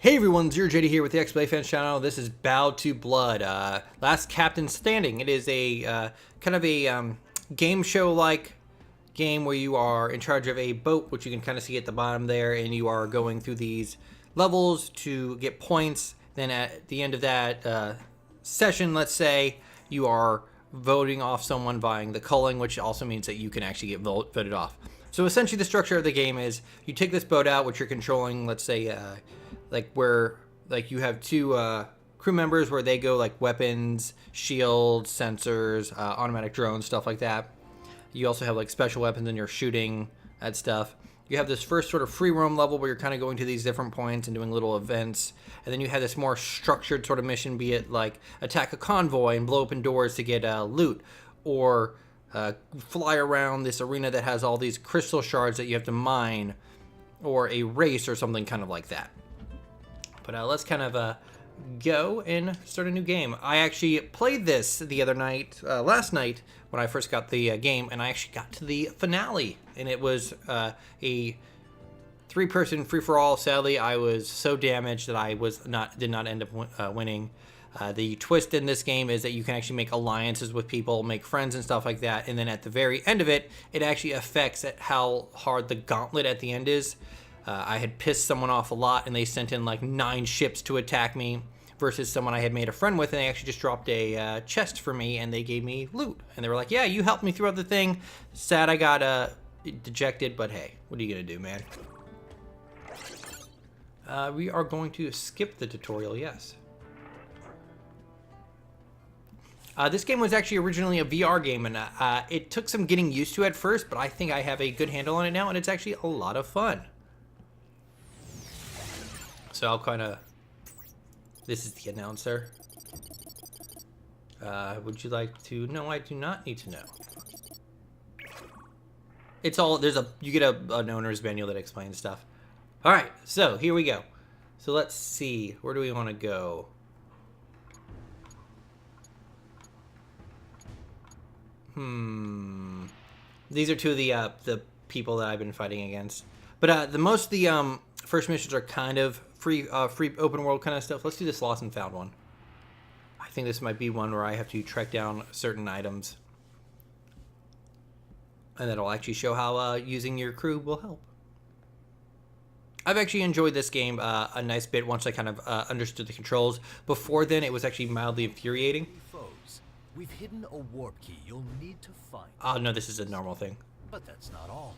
Hey everyone, Zero JD here with the XBLA Fans channel. This is Bow to Blood, Last Captain Standing. It is a kind of a game show-like game where you are in charge of a boat, which you can kind of see at the bottom there, and you are going through these levels to get points. Then at the end of that session, let's say, you are voting off someone vying the culling, which also means that you can actually get voted off. So essentially the structure of the game is you take this boat out, which you're controlling, let's say, where you have two crew members where they go like weapons, shields, sensors, automatic drones, stuff like that. You also have like special weapons and you're shooting at stuff. You have this first sort of free roam level where you're kind of going to these different points and doing little events. And then you have this more structured sort of mission, be it like attack a convoy and blow open doors to get loot, or fly around this arena that has all these crystal shards that you have to mine, or a race or something kind of like that. But let's kind of go and start a new game. I actually played this the other night, last night, when I first got the game, and I actually got to the finale. And it was a three-person free-for-all. Sadly, I was so damaged that I did not end up winning. The twist in this game is that you can actually make alliances with people, make friends and stuff like that. And then at the very end of it, it actually affects how hard the gauntlet at the end is. I had pissed someone off a lot, and they sent in like 9 ships to attack me, versus someone I had made a friend with, and they actually just dropped a chest for me, and they gave me loot. And they were like, yeah, you helped me throughout the thing. Sad I got dejected, but hey, what are you going to do, man? We are going to skip the tutorial, yes. This game was actually originally a VR game, and it took some getting used to at first, but I think I have a good handle on it now, and it's actually a lot of fun. So I'll kind of... This is the announcer. Would you like to... No, I do not need to know. It's all... You get an owner's manual that explains stuff. Alright, so here we go. So let's see. Where do we want to go? These are two of the people that I've been fighting against. But most of the first missions are kind of free open world kind of stuff. Let's do this lost and found one. I think this might be one where I have to track down certain items, and that'll actually show how using your crew will help. I've actually enjoyed this game a nice bit once I kind of understood the controls. Before then, it was actually mildly infuriating. We've hidden a warp key you'll need to find. Oh no, this is a normal thing. But that's not all.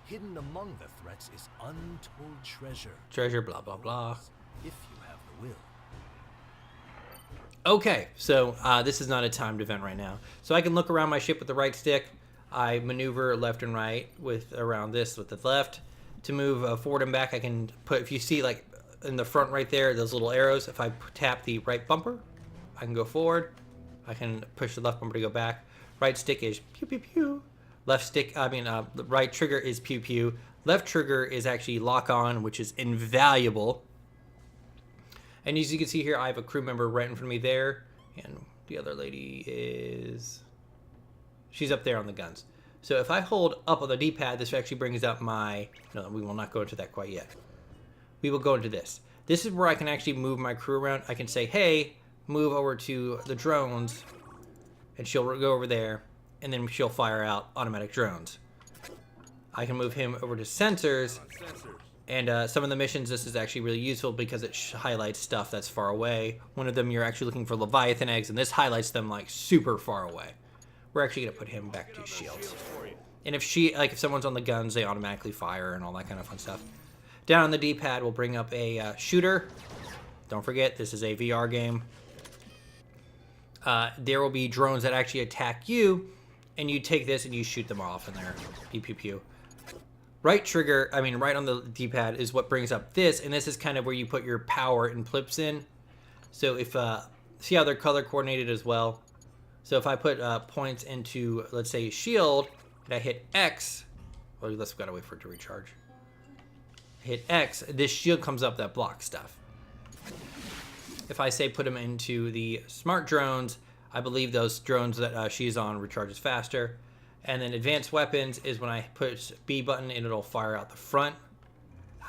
Hidden among the threats is untold treasure. Treasure, blah, blah, blah. If you have the will. Okay, so this is not a timed event right now. So I can look around my ship with the right stick. I maneuver left and right around this with the left. To move forward and back, I can put, if you see like in the front right there, those little arrows, if I tap the right bumper, I can go forward. I can push the left bumper to go back. Right stick is pew, pew, pew. The right trigger is pew pew. Left trigger is actually lock on, which is invaluable. And as you can see here, I have a crew member right in front of me there, and the other lady she's up there on the guns. So if I hold up on the D-pad, this actually brings up no, we will not go into that quite yet. We will go into this. This is where I can actually move my crew around. I can say, hey, move over to the drones, and she'll go over there, and then she'll fire out automatic drones. I can move him over to sensors, and some of the missions, this is actually really useful because it highlights stuff that's far away. One of them, you're actually looking for Leviathan eggs, and this highlights them like super far away. We're actually going to put him back to shields. And if someone's on the guns, they automatically fire and all that kind of fun stuff. Down on the D-pad, we'll bring up a shooter. Don't forget, this is a VR game. There will be drones that actually attack you, and you take this and you shoot them off in there. Pew, pew, pew. Right on the D-pad is what brings up this, and this is kind of where you put your power and flips in. So if, see how they're color coordinated as well? So if I put points into, let's say, shield, and I hit X, well, let's gotta wait for it to recharge. Hit X, this shield comes up that blocks stuff. If I say put them into the smart drones, I believe those drones that she's on recharges faster. And then advanced weapons is when I push B button and it'll fire out the front.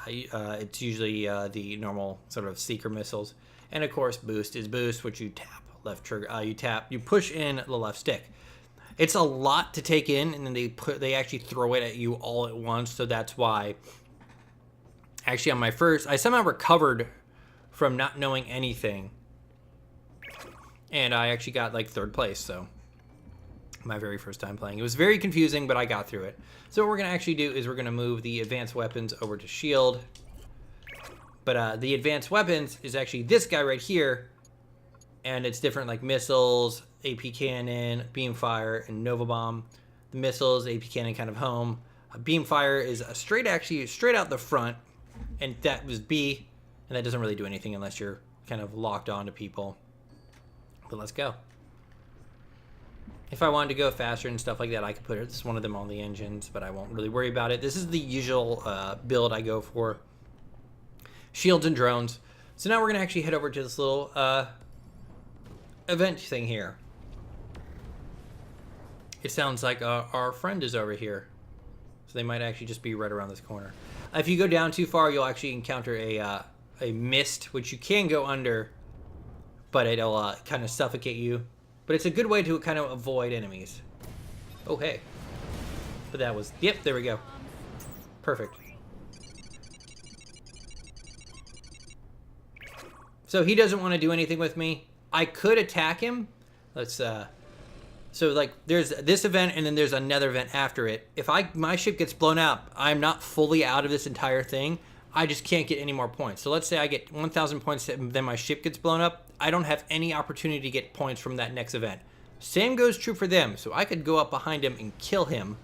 It's usually the normal sort of seeker missiles. And of course, boost is boost, which you tap left trigger. You push in the left stick. It's a lot to take in, and then they actually throw it at you all at once. So that's why. Actually, on my first, I somehow recovered from not knowing anything, and I actually got like 3rd place. So my very first time playing, it was very confusing, but I got through it. So what we're gonna actually do is we're gonna move the advanced weapons over to shield. But the advanced weapons is actually this guy right here, and it's different like missiles, AP cannon, beam fire, and nova bomb. The missiles, AP cannon, kind of home. Beam fire is straight out the front, and that was B, and that doesn't really do anything unless you're kind of locked onto people. But let's go. If I wanted to go faster and stuff like that, I could put one of them on the engines, but I won't really worry about it. This is the usual build I go for. Shields and drones. So now we're going to actually head over to this little event thing here. It sounds like our friend is over here. So they might actually just be right around this corner. If you go down too far, you'll actually encounter a mist, which you can go under, but it'll kind of suffocate you. But it's a good way to kind of avoid enemies. Oh, hey. But that was... Yep, there we go. Perfect. So he doesn't want to do anything with me. I could attack him. Let's... So, like, there's this event, and then there's another event after it. If my ship gets blown up, I'm not fully out of this entire thing. I just can't get any more points. So let's say I get 1,000 points, then my ship gets blown up. I don't have any opportunity to get points from that next event. Same goes true for them. So I could go up behind him and kill him,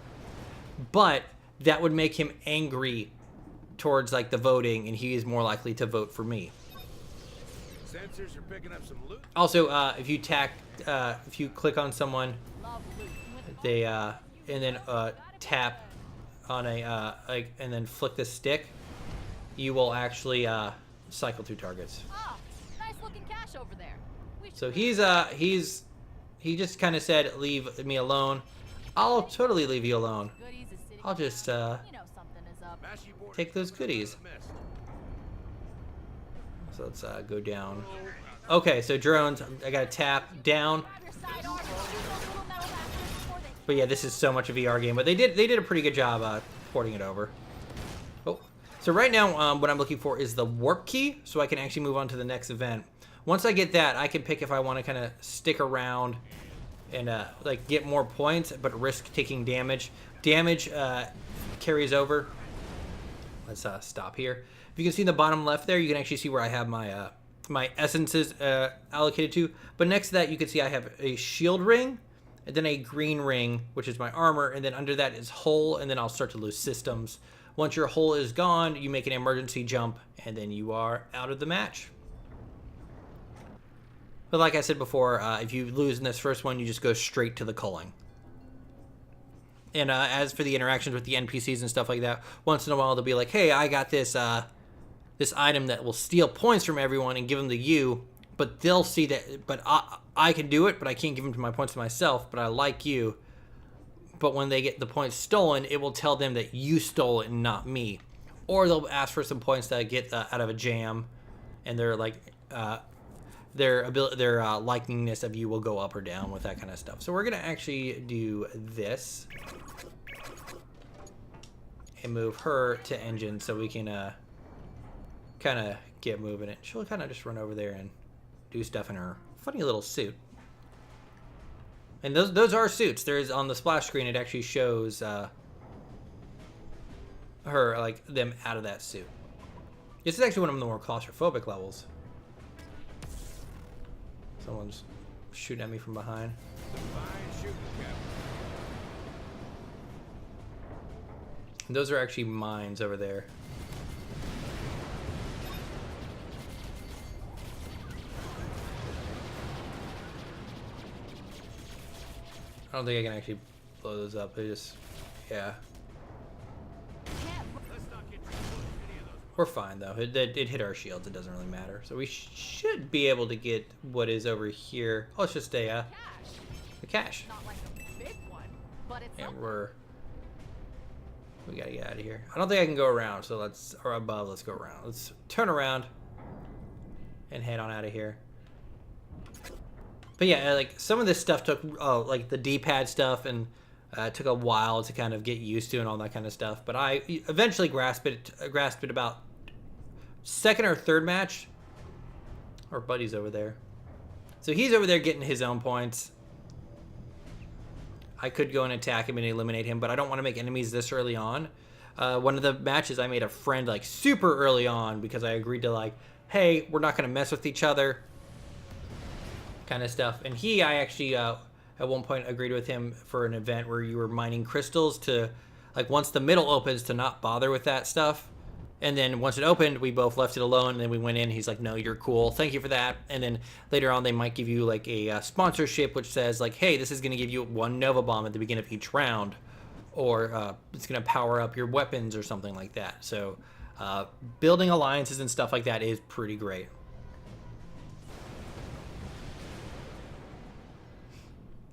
but that would make him angry towards like the voting, and he is more likely to vote for me. Sensors are picking up some loot. Also, if you click on someone, they and then tap on and then flick the stick, you will actually cycle through targets. Oh, nice looking cash over there. So he just kind of said, "Leave me alone." I'll totally leave you alone. I'll just take those goodies. So let's go down. Okay, so drones. I gotta tap down. But yeah, this is so much a VR game. But they did a pretty good job porting it over. Oh, so right now what I'm looking for is the warp key, so I can actually move on to the next event. Once I get that, I can pick if I want to kind of stick around and like get more points, but risk taking damage. Damage carries over. Let's stop here. If you can see in the bottom left there, you can actually see where I have my my essences allocated to. But next to that, you can see I have a shield ring, and then a green ring, which is my armor, and then under that is hull, and then I'll start to lose systems. Once your hull is gone, you make an emergency jump, and then you are out of the match. But like I said before, if you lose in this first one, you just go straight to the culling. And as for the interactions with the NPCs and stuff like that, once in a while they'll be like, "Hey, I got this this item that will steal points from everyone and give them to you," but they'll see that, but I can do it, but I can't give them to my points to myself, but I like you. But when they get the points stolen, it will tell them that you stole it and not me. Or they'll ask for some points that I get out of a jam, and they're like, their likingness of you will go up or down with that kind of stuff. So we're gonna actually do this and move her to engine so we can kind of get moving it. She'll kind of just run over there and do stuff in her funny little suit. And those are suits. There is on the splash screen. It actually shows her, like, them out of that suit. This is actually one of the more claustrophobic levels. Someone's shooting at me from behind. And those are actually mines over there. I don't think I can actually blow those up. They just, yeah. We're fine though. It hit our shields. It doesn't really matter. So we should be able to get what is over here. Oh, it's just a cache. Not like a big one, but it's And we're We gotta get out of here. I don't think I can go around, so let's, or above, let's go around. Let's turn around and head on out of here. But yeah, like some of this stuff took, like the D-pad stuff, and took a while to kind of get used to and all that kind of stuff. But I eventually grasped it about second or third match. Our buddy's over there. So he's over there getting his own points. I could go and attack him and eliminate him, but I don't want to make enemies this early on. One of the matches I made a friend like super early on because I agreed to like, hey, we're not going to mess with each other kind of stuff. And I actually at one point agreed with him for an event where you were mining crystals to, like, once the middle opens, to not bother with that stuff. And then once it opened, we both left it alone, and then we went in. He's like, no, you're cool. Thank you for that. And then later on, they might give you like a sponsorship, which says like, hey, this is going to give you 1 Nova Bomb at the beginning of each round. Or it's going to power up your weapons or something like that. So building alliances and stuff like that is pretty great.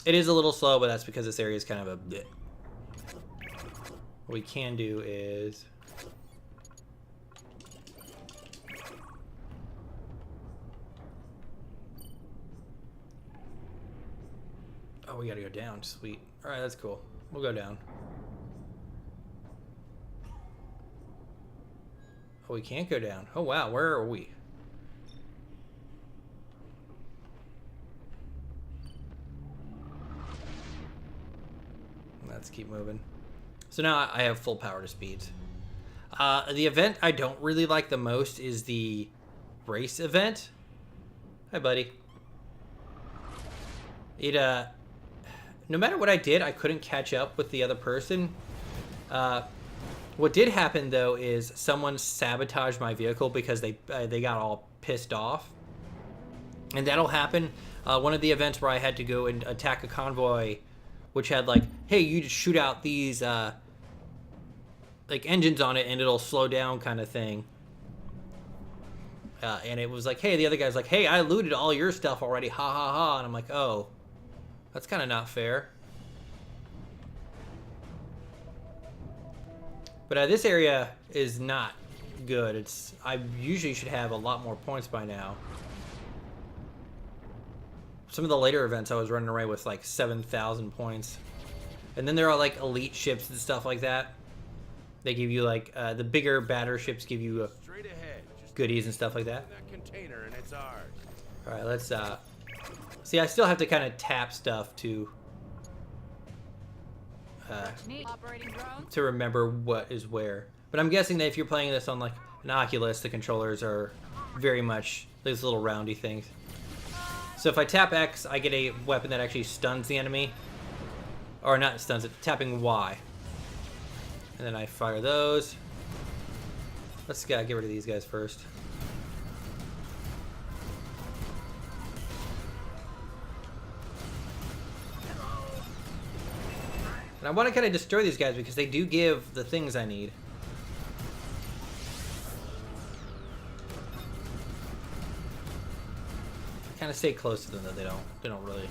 It is a little slow, but that's because this area is kind of a bit. What we can do is... Oh, we gotta go down. Sweet. Alright, that's cool. We'll go down. Oh, we can't go down. Oh, wow. Where are we? Let's keep moving. So now I have full power to speeds. The event I don't really like the most is the race event. Hi, buddy. It, no matter what I did, I couldn't catch up with the other person. What did happen, though, is someone sabotaged my vehicle because they got all pissed off. And that'll happen. One of the events where I had to go and attack a convoy, which had like, hey, you just shoot out these like engines on it and it'll slow down kind of thing. And it was like, hey, the other guy's like, hey, I looted all your stuff already, ha ha ha. And I'm like, oh, that's kind of not fair. But this area is not good. I usually should have a lot more points by now. Some of the later events I was running away with like 7,000 points. And then there are like elite ships and stuff like that. They give you like, the bigger, badder ships give you Straight ahead. Just goodies and stuff like that. that container and it's ours. Alright, let's, see, I still have to kind of tap stuff to Operating drones. to remember what is where. But I'm guessing that if you're playing this on like an Oculus, the controllers are very much these little roundy things. So if I tap X, I get a weapon that actually stuns the enemy. Or not stuns it, tapping Y. And then I fire those. Let's get rid of these guys first. And I want to kind of destroy these guys because they do give the things I need. Kind of stay close to them though. They don't really.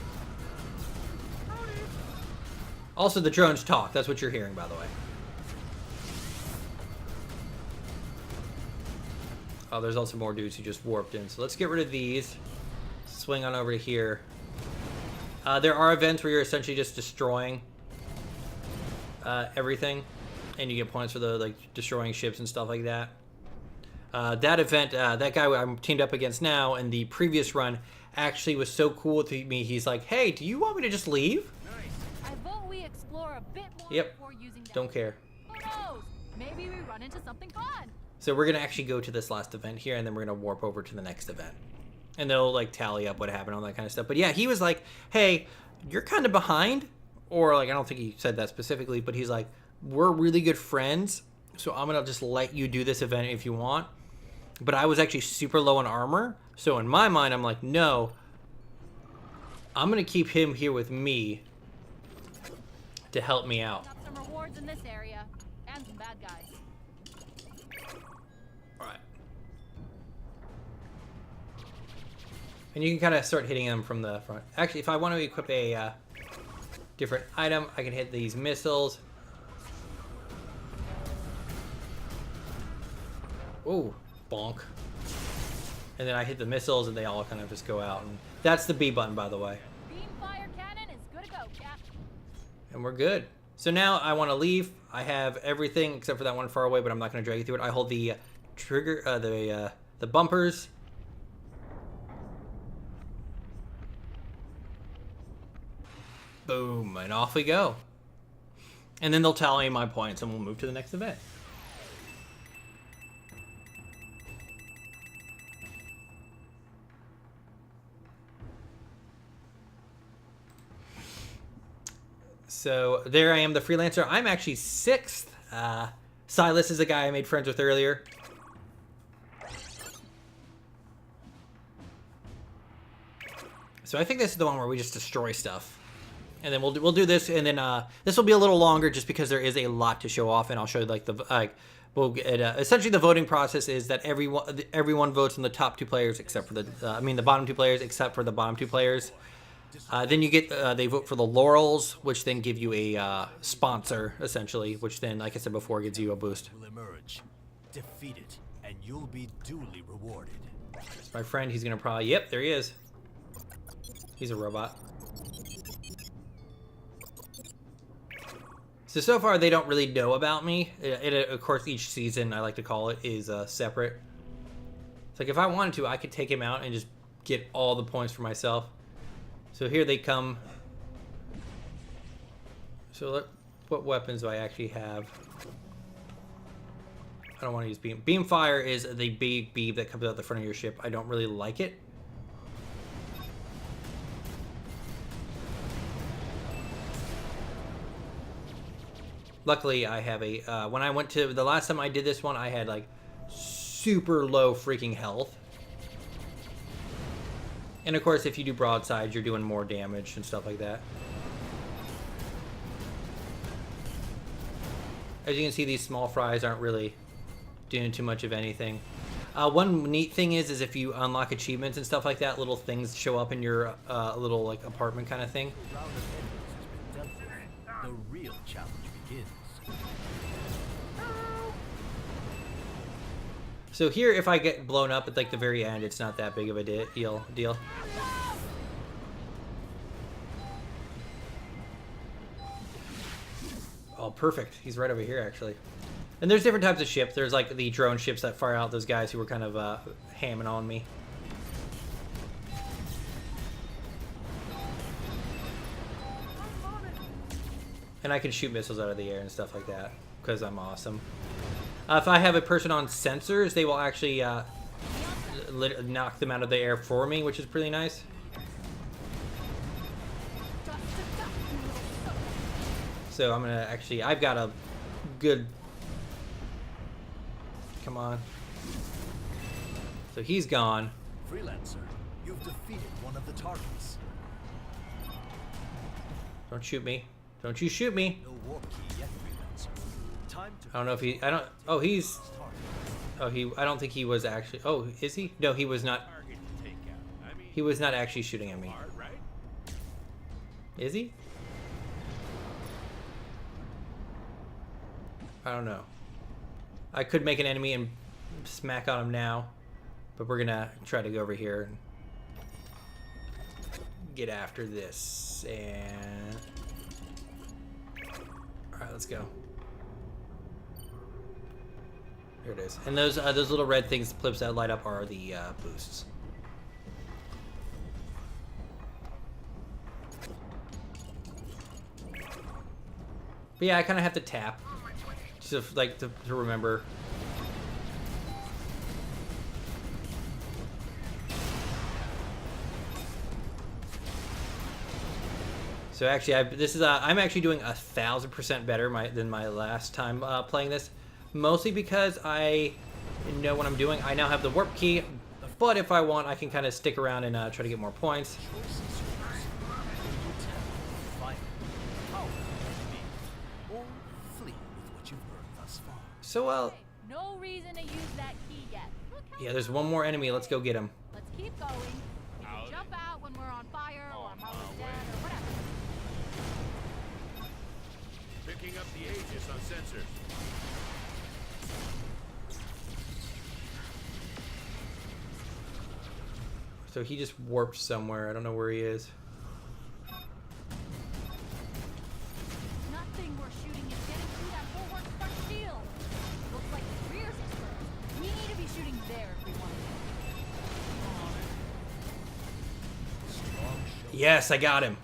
Also, the drones talk. That's what you're hearing, by the way. Oh, there's also more dudes who just warped in. So let's get rid of these. Swing on over to here. There are events where you're essentially just destroying everything, and you get points for the like destroying ships and stuff like that. That event, that guy I'm teamed up against now, in the previous run, actually was so cool with me. He's like, "Hey, do you want me to just leave?" I vote we explore a bit more Yep. before using that. Don't care. Who knows? Maybe we run into something fun. So we're gonna actually go to this last event here, and then we're gonna warp over to the next event, and they'll like tally up what happened, all that kind of stuff. But yeah, he was like, "Hey, you're kind of behind," or like I don't think he said that specifically, but he's like, "We're really good friends, so I'm gonna just let you do this event if you want." But I was actually super low on armor, so in my mind, I'm like, "No, I'm gonna keep him here with me to help me out." Got some rewards in this area, and some bad guys. Alright. And you can kind of start hitting them from the front. Actually, if I want to equip a different item, I can hit these missiles. Ooh, bonk. And then I hit the missiles and they all kind of just go out. And that's the B button, by the way. Beam fire cannon is good to go, Cap. And we're good. So now I want to leave. I have everything except for that one far away, but I'm not going to drag you through it. I hold the trigger, the bumpers. Boom, and off we go. And then they'll tally my points and we'll move to the next event. So there I am, the freelancer. I'm actually 6th. Silas is a guy I made friends with earlier. So I think this is the one where we just destroy stuff. And then we'll do this, and then this will be a little longer just because there is a lot to show off, and I'll show you like the essentially the voting process is that everyone votes on the top 2 players except for the bottom 2 players except for the bottom 2 players. Then you get they vote for the laurels, which then give you a sponsor essentially, which then, like I said before, gives you a boost. Will emerge. Defeat it, and you'll be duly rewarded. My friend, he's gonna probably, yep, there he is. He's a robot. So far they don't really know about me. Of course, each season, I like to call it, is separate. It's like if I wanted to, I could take him out and just get all the points for myself. So here they come. So what weapons do I actually have? I don't want to use beam. Beam fire is the big beam that comes out the front of your ship. I don't really like it. Luckily, I have a, when I went to, the last time I did this one, I had like super low freaking health. And of course, if you do broadside, you're doing more damage and stuff like that. As you can see, these small fries aren't really doing too much of anything. One neat thing is if you unlock achievements and stuff like that, little things show up in your little like apartment kind of thing. The round of enemies has been dealt with. The real challenge begins. So here, if I get blown up at like the very end, it's not that big of a deal. Oh, perfect. He's right over here, actually. And there's different types of ships. There's like the drone ships that fire out those guys who were kind of hamming on me. And I can shoot missiles out of the air and stuff like that because I'm awesome. If I have a person on sensors, they will actually knock them out of the air for me, which is pretty nice. So I'm gonna actually, I've got a good, come on. So he's gone. Freelancer, you've defeated one of the targets. Don't shoot me. Don't you shoot me. No warp key yet, Freelancer. Time to I don't know if he, I don't, oh, he's, oh, I don't think he was actually, oh, is he? No, he was not, he was not actually shooting at me. Is he? I don't know. I could make an enemy and smack on him now, but we're gonna try to go over here and get after this. And all right, let's go. Here it is. And those little red things, clips that light up, are the boosts. But yeah, I kind of have to tap. Just like to remember. So actually, this is I'm actually doing 1,000% better than my last time playing this, mostly because I know what I'm doing. I now have the warp key, but if I want, I can kind of stick around and try to get more points. So no reason to use that key yet. Yeah, there's one more enemy. Let's go get him. Let's keep going. You can jump out when we're on fire or I'm almost dead or whatever. Picking up the Aegis on sensors. So he just warped somewhere. I don't know where he is. Nothing we're shooting is getting through that bulwark front shield. Looks like the rear's exposed. We need to be shooting there if we want to. Strong show. Yes, I got him.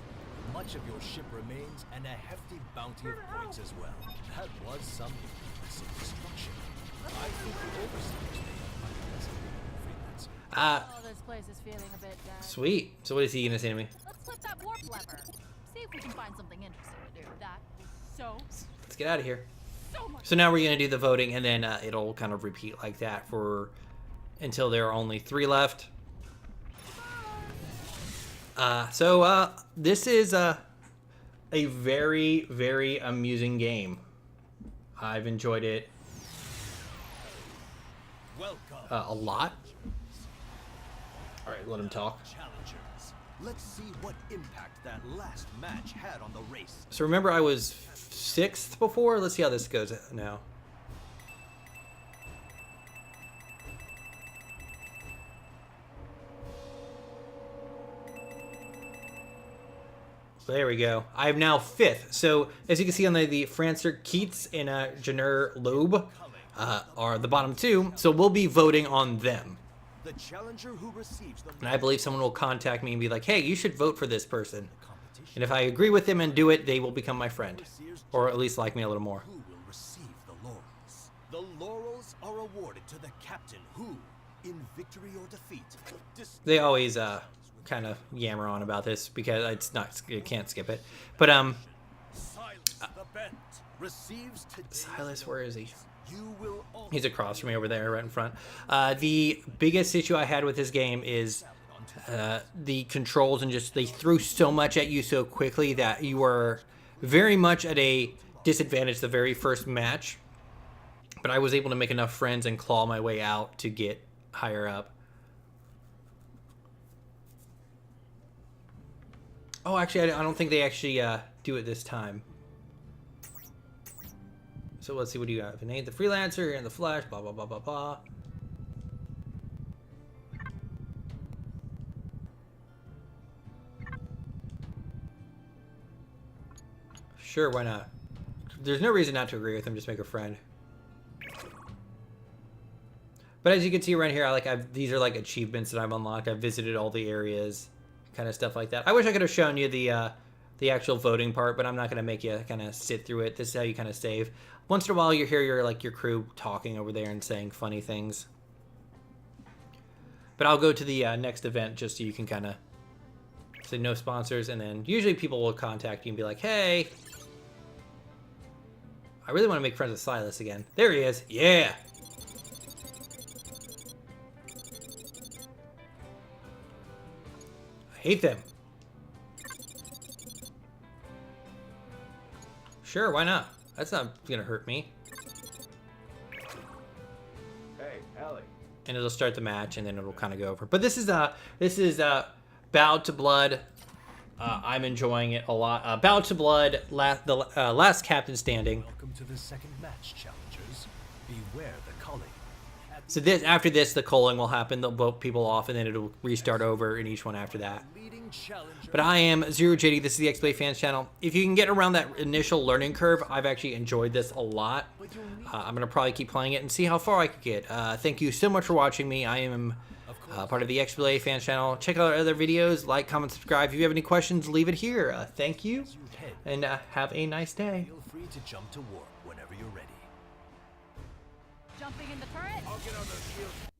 Much of your ship remains and a hefty bounty of points as well. That was some impressive destruction. I think the overseers may have my best freelancer. Oh, this place is feeling a bit dead. Sweet. So what is he gonna say to me? Let's flip that warp lever. See if we can find something interesting to do. That is so Let's get out of here. much. So now we're gonna do the voting, and then it'll kind of repeat like that for until there are only 3 left. This is a very, very amusing game. I've enjoyed it Welcome. a lot. All right, let him talk. Challengers. Let's see what impact that last match had on the race. So remember, I was 6th before. Let's see how this goes now. There we go. I am now 5th. So as you can see on the Francer, Keats, and Janur Loeb are the bottom 2. So we'll be voting on them. The challenger who receives the And I believe someone will contact me and be like, hey, you should vote for this person. competition, And if I agree with them and do it, they will become my friend. Or at least like me a little more. who will receive the laurels? The laurels are awarded to the captain who, in victory or defeat, They always kind of yammer on about this because it's not, you can't skip it. But Silas the Bent receives today's Silas, where is he? You will also He's across from me over there, right in front. The biggest issue I had with this game is the controls, and just they threw so much at you so quickly that you were very much at a disadvantage the very first match. But I was able to make enough friends and claw my way out to get higher up. Oh, actually, I don't think they actually do it this time. So let's see, what do you got? Vinay the Freelancer and the Flash, blah, blah, blah, blah, blah. Sure, why not? There's no reason not to agree with him, just make a friend. But as you can see right here, these are like achievements that I've unlocked. I've visited all the areas, kind of stuff like that. I wish I could have shown you the actual voting part, but I'm not going to make you kind of sit through it. This is how you kind of save. Once in a while, you hear your crew talking over there and saying funny things. But I'll go to the next event just so you can kind of say no sponsors, and then usually people will contact you and be like, hey, I really want to make friends with Silas again. There he is. Yeah. I hate them. Sure, why not? That's not gonna hurt me. Hey, Ellie. And it'll start the match, and then it'll kind of go over. But this is Bowed to Blood. I'm enjoying it a lot. Bowed to Blood, the last captain standing. Welcome to the second match, challengers. Beware the culling. So after this, the culling will happen. They'll vote people off, and then it'll restart over in each one after that. Leading challenger. But I am Zero JD. This is the XBLA Fans channel. If you can get around that initial learning curve, I've actually enjoyed this a lot. I'm going to probably keep playing it and see how far I could get. Thank you so much for watching me. I am part of the XBLA Fans channel. Check out our other videos. Like, comment, subscribe. If you have any questions, leave it here. Thank you, and have a nice day. Feel free to jump to warp whenever you're ready. Jumping in the turret? I'll get on those shields.